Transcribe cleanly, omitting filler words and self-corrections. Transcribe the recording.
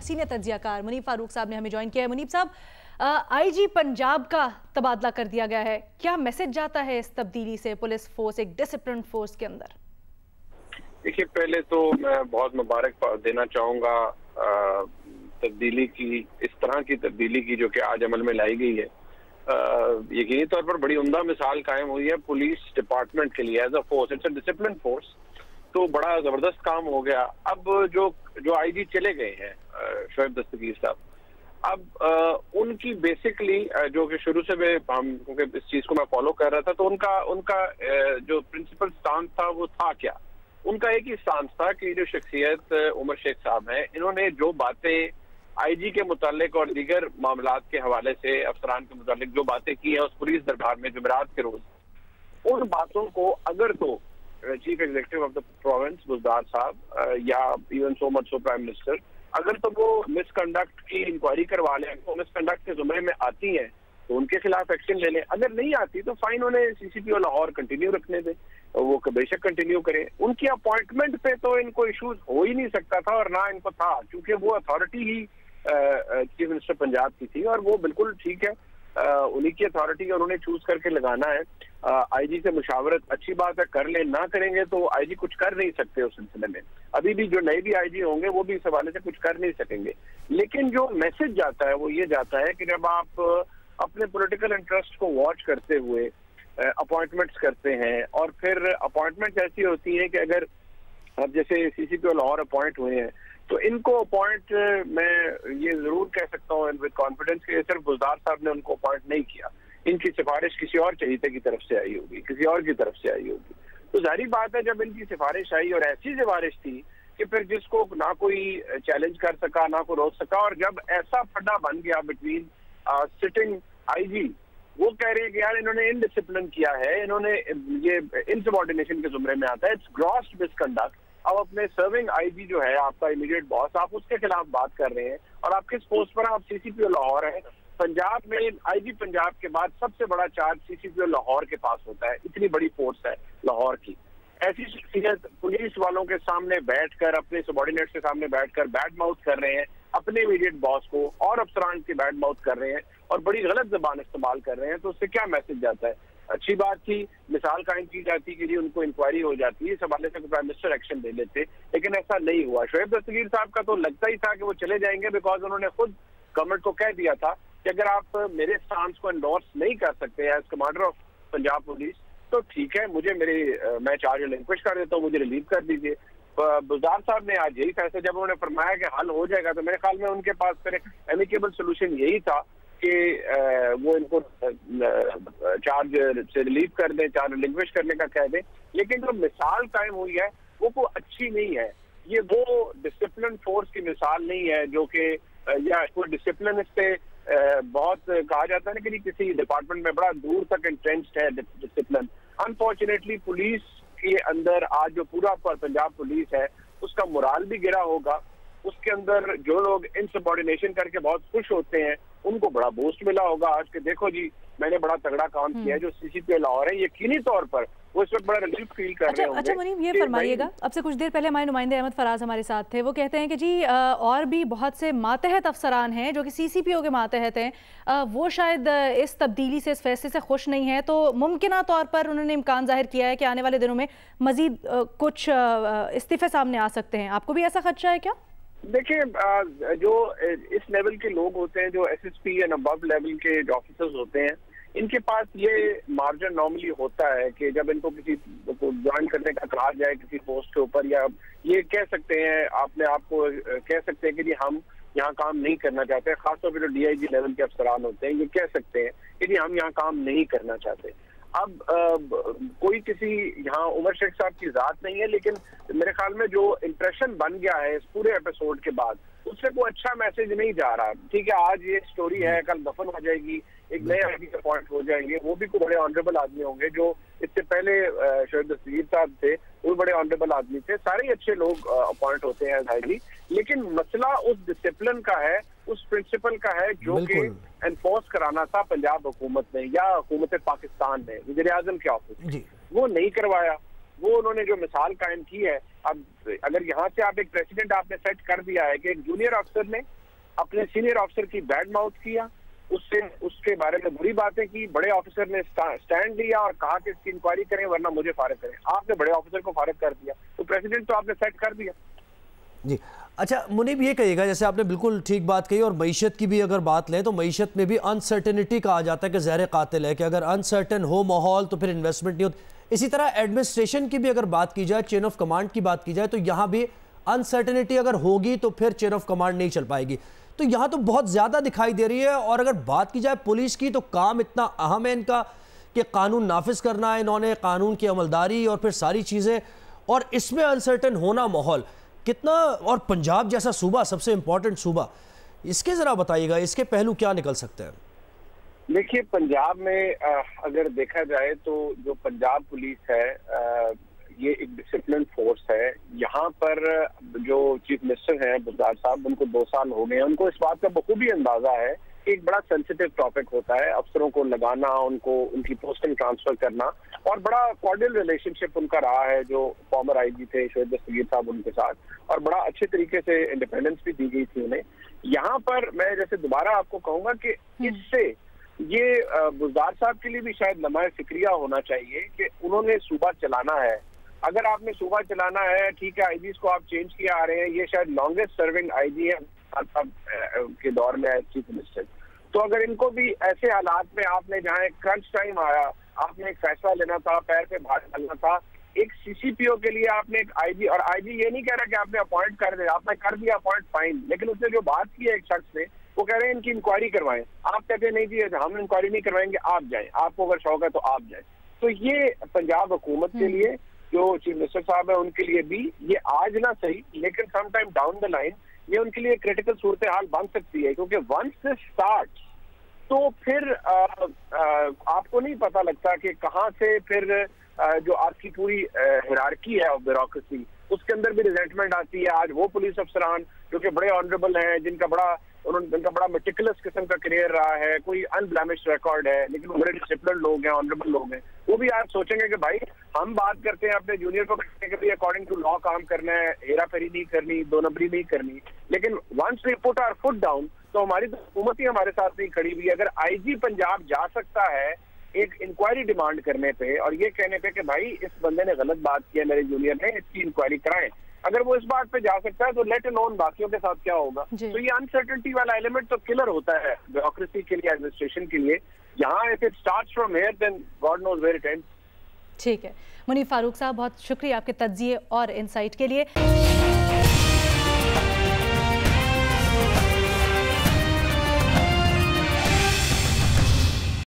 Senior तज्जियाकार Munib Farooq साहब ने हमें ज्वाइन किया है। मुनीब साहब, आईजी पंजाब का तबादला कर दिया गया है, क्या मैसेज जाता है इस तब्दीली से पुलिस फोर्स, एक डिसिप्लिन फोर्स के अंदर? देखिए, पहले तो मैं बहुत मुबारक देना चाहूंगा तब्दीली की, इस तरह की तब्दीली की जो कि आज अमल में लाई गई है। यकीनी तौर पर बड़ी उम्दा मिसाल कायम हुई है पुलिस डिपार्टमेंट के लिए as a force, it's a discipline force. तो बड़ा जबरदस्त काम हो गया। अब जो आईजी चले गए हैं शोएब दस्तगीर साहब, अब उनकी बेसिकली जो कि शुरू से मैं क्योंकि इस चीज को मैं फॉलो कर रहा था, तो उनका जो प्रिंसिपल स्टांस था वो था क्या? उनका एक ही स्टांस था कि जो शख्सियत उमर शेख साहब हैं, इन्होंने जो बातें आईजी के मुतालिक और दीगर मामलात के हवाले से अफसरान के मुतालिक जो बातें की हैं उस पुलिस दरबार में जुमेरात के रोज, उन बातों को अगर तो chief executive of the province Buzdar साहब या even so much so prime minister, अगर तो वो मिसकंडक्ट की इंक्वायरी करवा लें, तो मिसकंडक्ट के जुमरे में आती हैं तो उनके खिलाफ एक्शन ले लें। अगर नहीं आती तो फाइन उन्हें सीसीपीओ लाहौर कंटिन्यू रखने दें, वो बेशक कंटिन्यू करें। उनकी अपॉइंटमेंट पे तो इनको इश्यूज हो ही नहीं सकता था और ना इनको था, क्योंकि वो अथॉरिटी ही चीफ मिनिस्टर पंजाब की थी और वो बिल्कुल ठीक है, उन्हीं की अथॉरिटी है, उन्होंने चूज करके लगाना है। आईजी से मुशावरत अच्छी बात है, कर ले, ना करेंगे तो आईजी कुछ कर नहीं सकते उस सिलसिले में। अभी भी जो नए भी आईजी होंगे वो भी इस हवाले से कुछ कर नहीं सकेंगे। लेकिन जो मैसेज जाता है वो ये जाता है कि जब आप अपने पॉलिटिकल इंटरेस्ट को वॉच करते हुए अपॉइंटमेंट्स करते हैं, और फिर अपॉइंटमेंट्स ऐसी होती हैं कि अगर अब जैसे सीसीपीओ लाहौर अपॉइंट हुए हैं तो इनको अपॉइंट, मैं ये जरूर कह सकता हूँ विद कॉन्फिडेंस कि सिर्फ बुजदार साहब ने उनको अपॉइंट नहीं किया, इनकी सिफारिश किसी और चहीते की तरफ से आई होगी, किसी और की तरफ से आई होगी। तो जाहिर बात है जब इनकी सिफारिश आई और ऐसी सिफारिश थी कि फिर जिसको ना कोई चैलेंज कर सका, ना कोई रोक सका, और जब ऐसा फड्डा बन गया बिटवीन सिटिंग आईजी, वो कह रहे हैं कि यार इन्होंने इनडिसिप्लिन किया है, इन्होंने ये इनसबऑर्डिनेशन के जुमरे में आता है, इट्स ग्रॉस मिसकंडक्ट। अब अपने सर्विंग आईजी जो है आपका इमीडिएट बॉस, आप उसके खिलाफ बात कर रहे हैं और आप किस पोस्ट पर, आप सीसीपीओ लाहौर है। पंजाब में आईजी पंजाब के बाद सबसे बड़ा चार्ज सीसीपीओ लाहौर के पास होता है, इतनी बड़ी फोर्स है लाहौर की। ऐसी शख्सियत पुलिस वालों के सामने बैठकर, अपने सबॉर्डिनेट्स के सामने बैठकर बैड माउथ कर रहे हैं अपने इमीडिएट बॉस को, और अफसरान की बैड माउथ कर रहे हैं और बड़ी गलत जबान इस्तेमाल कर रहे हैं। तो उससे क्या मैसेज जाता है? अच्छी बात थी, मिसाल कायम की जाती कि जी उनको इंक्वायरी हो जाती है, इस हवाले से प्राइम मिनिस्टर एक्शन ले लेते, लेकिन ऐसा नहीं हुआ। शोएब दस्तगीर साहब का तो लगता ही था कि वो चले जाएंगे, बिकॉज उन्होंने खुद गवर्नमेंट को कह दिया था कि अगर आप मेरे स्टांस को एंडोर्स नहीं कर सकते as commander of Punjab police तो ठीक है, मैं चार्ज रिलिंक्विश कर देता हूँ, मुझे रिलीव कर दीजिए। बुजदार साहब ने आज यही फैसला, जब उन्होंने फरमाया कि हल हो जाएगा, तो मेरे ख्याल में उनके पास फिर एमिकेबल सोल्यूशन यही था कि वो इनको चार्ज से रिलीव कर दें, चार्ज रिलिंक्विश करने का कह दें। लेकिन जो मिसाल कायम हुई है वो कोई अच्छी नहीं है। ये वो डिसिप्लिन फोर्स की मिसाल नहीं है जो कि, या कोई डिसिप्लिन, इस पे बहुत कहा जाता है ना कि किसी डिपार्टमेंट में बड़ा दूर तक इंट्रेंच्ड है डिसिप्लिन। अनफॉर्चुनेटली पुलिस के अंदर आज जो पूरा पंजाब पुलिस है उसका मोराल भी गिरा होगा। उसके अंदर जो लोग इनसबऑर्डिनेशन करके बहुत खुश होते हैं उनको बड़ा बूस्ट मिला होगा आज के, देखो जी मैंने बड़ा तगड़ा काम किया है। जो सीसीपीओ लाहौर है यकीनी तौर पर वो इस वक्त बड़ा रिलीफ फील कर रहे होंगे। अच्छा मुनीब, ये फरमाइएगा, अब से कुछ देर पहले हमारे नुमाइंदे अहमद फराज हमारे साथ थे, वो कहते हैं कि जी और भी बहुत से मातहत अफसरान हैं जो कि सीसीपीओ के मातहत हैं, वो शायद इस तब्दीली से, इस फैसले से खुश नहीं है, तो मुमकिन तौर पर उन्होंने इम्कान जाहिर किया है कि आने वाले दिनों में मजीद कुछ इस्तीफे सामने आ सकते हैं। आपको भी ऐसा खदशा है क्या? देखिए, जो इस लेवल के लोग होते हैं, जो एसएसपी एंड अबव लेवल के ऑफिसर्स होते हैं, इनके पास ये मार्जिन नॉर्मली होता है कि जब इनको किसी को ज्वाइन करने का कहा जाए किसी पोस्ट के ऊपर, या ये कह सकते हैं, अपने आप को कह सकते हैं कि जी हम यहाँ काम नहीं करना चाहते, खासतौर पर जो डीआईजी लेवल के अफसरान होते हैं ये कह सकते हैं कि जी हम यहाँ काम नहीं करना चाहते। अब कोई किसी यहाँ उमर शेख साहब की जात नहीं है, लेकिन मेरे ख्याल में जो इम्प्रेशन बन गया है इस पूरे एपिसोड के बाद, उससे कोई अच्छा मैसेज नहीं जा रहा। ठीक है, आज ये स्टोरी है, कल दफन हो जाएगी, एक नए आईजी के अपॉइंट हो जाएंगे, वो भी कोई बड़े ऑनरेबल आदमी होंगे। जो इससे पहले शोएब दस्तगीर साहब थे वो बड़े ऑनरेबल आदमी थे, सारे अच्छे लोग अपॉइंट होते हैं आईजी। लेकिन मसला उस डिसिप्लिन का है, उस प्रिंसिपल का है जो कि एनफोर्स कराना था पंजाब हुकूमत ने या हुकूमत पाकिस्तान ने, वज़ीर-ए-आज़म के ऑफिस, वो नहीं करवाया। वो उन्होंने जो मिसाल कायम की है, अब अगर यहाँ से आप एक प्रेसिडेंट आपने सेट कर दिया है कि एक जूनियर अफसर ने अपने सीनियर अफसर की बैड माउथ किया, उससे उसके बारे में बुरी बातें की, बड़े ऑफिसर ने स्टैंड लिया और कहा कि इसकी इंक्वायरी करें वरना मुझे फारिग करें। आपने बड़े ऑफिसर को फारिग कर दिया, तो प्रेसिडेंट तो आपने सेट कर दिया। जी अच्छा, मुनीब ये कहिएगा, जैसे आपने बिल्कुल ठीक बात कही, और मईशत की भी अगर बात लें तो मईशत में भी अनसर्टेनिटी कहा जाता है कि ज़हर कातिल है, कि अगर अनसर्टेन हो माहौल तो फिर इन्वेस्टमेंट नहीं होती। इसी तरह एडमिनिस्ट्रेशन की भी अगर बात की जाए, चेन ऑफ कमांड की बात की जाए, तो यहाँ भी अनसर्टेनिटी अगर होगी तो फिर चेन ऑफ कमांड नहीं चल पाएगी। तो यहाँ तो बहुत ज़्यादा दिखाई दे रही है। और अगर बात की जाए पुलिस की, तो काम इतना अहम है इनका कि कानून नाफिज करना है इन्होंने, कानून की अमलदारी और फिर सारी चीज़ें, और इसमें अनसर्टेन होना माहौल कितना, और पंजाब जैसा सूबा, सबसे इंपॉर्टेंट सूबा, इसके ज़रा बताइएगा, इसके पहलू क्या निकल सकते हैं? देखिए, पंजाब में अगर देखा जाए तो जो पंजाब पुलिस है ये एक डिसिप्लिन फोर्स है। यहाँ पर जो चीफ मिनिस्टर हैं बुज़दार साहब, उनको 2 साल हो गए हैं, उनको इस बात का बखूबी अंदाजा है कि एक बड़ा सेंसिटिव टॉपिक होता है अफसरों को लगाना, उनको उनकी पोस्टिंग ट्रांसफर करना, और बड़ा कॉर्डियल रिलेशनशिप उनका रहा है जो फॉर्मर आईजी थे शोएब दस्तगीर साहब उनके साथ, और बड़ा अच्छे तरीके से इंडिपेंडेंस भी दी गई थी उन्हें। यहाँ पर मैं जैसे दोबारा आपको कहूंगा कि इससे ये बुज़दार साहब के लिए भी शायद लम्हा फिक्रिया होना चाहिए कि उन्होंने सूबा चलाना है। अगर आपने सूबा चलाना है, ठीक है, आईजी को आप चेंज किए आ रहे हैं, ये शायद लॉन्गेस्ट सर्विंग आईजी है के दौर में चीफ मिनिस्टर। तो अगर इनको भी ऐसे हालात में आपने, जहाँ एक क्रंच टाइम आया, आपने एक फैसला लेना था, पैर पे भार डालना था, एक सीसीपीओ के लिए आपने एक आईजी, और आईजी ये नहीं कह रहा कि आपने अपॉइंट कर दिया, आपने कर दिया अपॉइंट, फाइन, लेकिन उसने जो बात की है एक शख्स ने, वो कह रहे हैं इनकी इंक्वायरी करवाएं। आप कहते हैं नहीं जी हम इंक्वायरी नहीं करवाएंगे, आप जाएं, आपको अगर शौक है तो आप जाएं। तो ये पंजाब हुकूमत के लिए, जो चीफ मिनिस्टर साहब है उनके लिए भी, ये आज ना सही लेकिन some time down the line ये उनके लिए क्रिटिकल सूरत हाल बन सकती है, क्योंकि वंस दिस स्टार्ट तो फिर आपको नहीं पता लगता कि कहाँ से फिर जो आपकी पूरी हिरार्की है ऑफ ब्यूरोक्रेसी, उसके अंदर भी रिजेंटमेंट आती है। आज वो पुलिस अफसरान जो कि बड़े ऑनरेबल हैं, जिनका बड़ा मेटिकुलस किस्म का करियर रहा है, कोई अनब्लेमिश्ड रिकॉर्ड है, लेकिन वो बड़े डिसिप्लिन लोग हैं, ऑनरेबल लोग हैं, वो भी आज सोचेंगे कि भाई हम बात करते हैं अपने जूनियर को कहते हैं कि अकॉर्डिंग टू लॉ काम करना है, हेरा फेरी नहीं करनी, 2 नंबरी नहीं करनी, लेकिन once we put our foot down तो हमारी तो हुकूमत ही हमारे साथ नहीं खड़ी हुई। अगर आईजी पंजाब जा सकता है एक इंक्वायरी डिमांड करने पे और ये कहने पे कि भाई इस बंदे ने गलत बात की है, मेरे जूनियर ने, इसकी इंक्वायरी कराएं, अगर वो इस बात पे जा सकता है तो लेट अलोन बाकियों के साथ क्या होगा। तो ये अनसर्टेनिटी वाला एलिमेंट तो किलर होता है ब्यूरोक्रेसी के लिए, एडमिनिस्ट्रेशन के लिए। यहाँ if it starts from here then God knows where it ends. ठीक है मुनीब फारूक साहब, बहुत शुक्रिया आपके तज्जिए और इंसाइट के लिए।